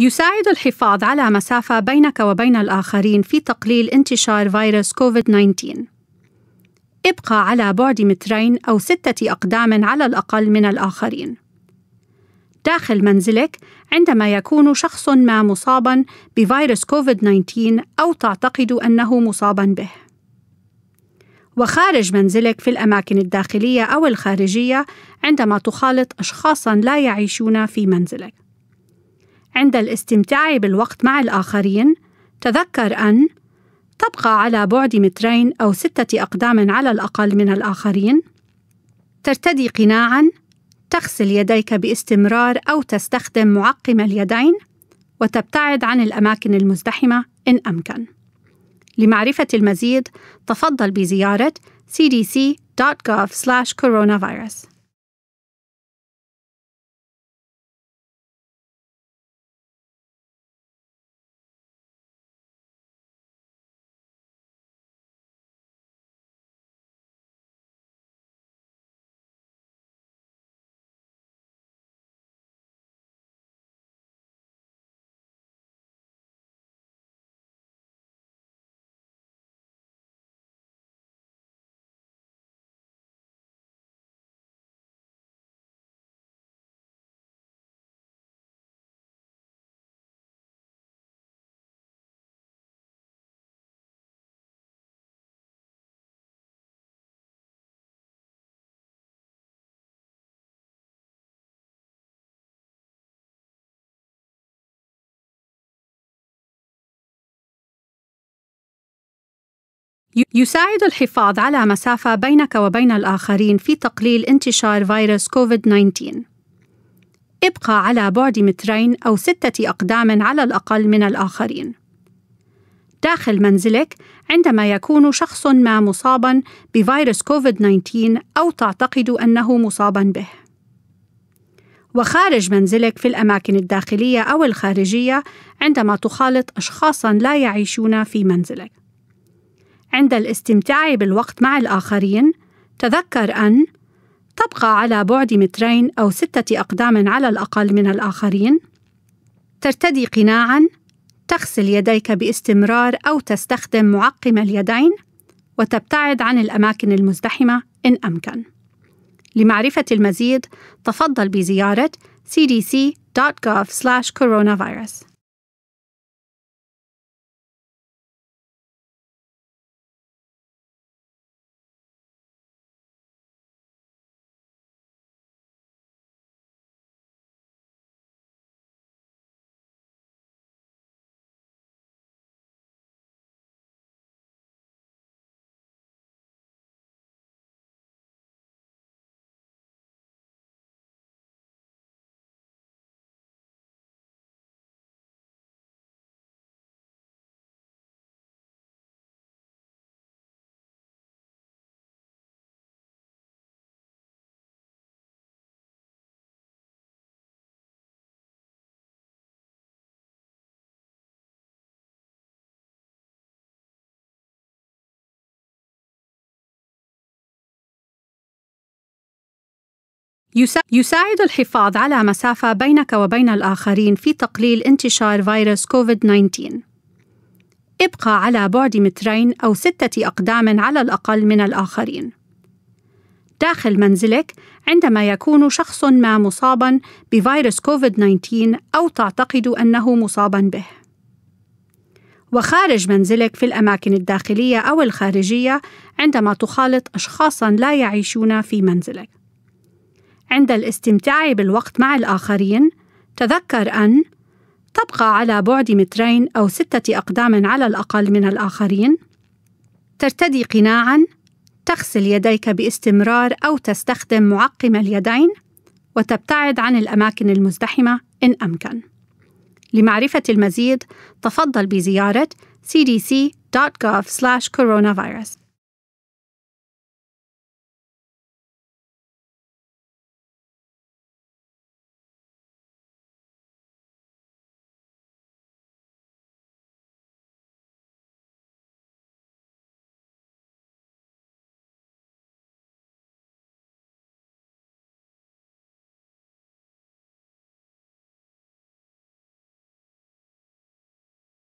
يساعد الحفاظ على مسافة بينك وبين الآخرين في تقليل انتشار فيروس كوفيد-19. ابقى على بعد 2 أو 6 أقدام على الأقل من الآخرين. داخل منزلك عندما يكون شخص ما مصاباً بفيروس كوفيد-19 أو تعتقد أنه مصاباً به. وخارج منزلك في الأماكن الداخلية أو الخارجية عندما تخالط أشخاصاً لا يعيشون في منزلك. عند الاستمتاع بالوقت مع الآخرين، تذكر أن تبقى على بعد 2 أو 6 أقدام على الأقل من الآخرين، ترتدي قناعاً، تغسل يديك باستمرار أو تستخدم معقم اليدين، وتبتعد عن الأماكن المزدحمة إن أمكن. لمعرفة المزيد، تفضل بزيارة cdc.gov/coronavirus. يساعد الحفاظ على مسافة بينك وبين الآخرين في تقليل انتشار فيروس كوفيد-19. ابقى على بعد 2 أو 6 أقدام على الأقل من الآخرين. داخل منزلك عندما يكون شخص ما مصاباً بفيروس كوفيد-19 أو تعتقد أنه مصاباً به. وخارج منزلك في الأماكن الداخلية أو الخارجية عندما تخالط أشخاصاً لا يعيشون في منزلك. عند الاستمتاع بالوقت مع الآخرين، تذكر أن تبقى على بعد 2 أو 6 أقدام على الأقل من الآخرين، ترتدي قناعاً، تغسل يديك باستمرار أو تستخدم معقم اليدين، وتبتعد عن الأماكن المزدحمة إن أمكن. لمعرفة المزيد، تفضل بزيارة cdc.gov/coronavirus. يساعد الحفاظ على مسافة بينك وبين الآخرين في تقليل انتشار فيروس كوفيد-19. ابقى على بعد 2 أو 6 أقدام على الأقل من الآخرين. داخل منزلك عندما يكون شخص ما مصاباً بفيروس كوفيد-19 أو تعتقد أنه مصاباً به. وخارج منزلك في الأماكن الداخلية أو الخارجية عندما تخالط أشخاصاً لا يعيشون في منزلك. عند الاستمتاع بالوقت مع الآخرين، تذكر أن تبقى على بعد 2 أو 6 أقدام على الأقل من الآخرين، ترتدي قناعاً، تغسل يديك باستمرار أو تستخدم معقم اليدين، وتبتعد عن الأماكن المزدحمة إن أمكن. لمعرفة المزيد، تفضل بزيارة cdc.gov/coronavirus.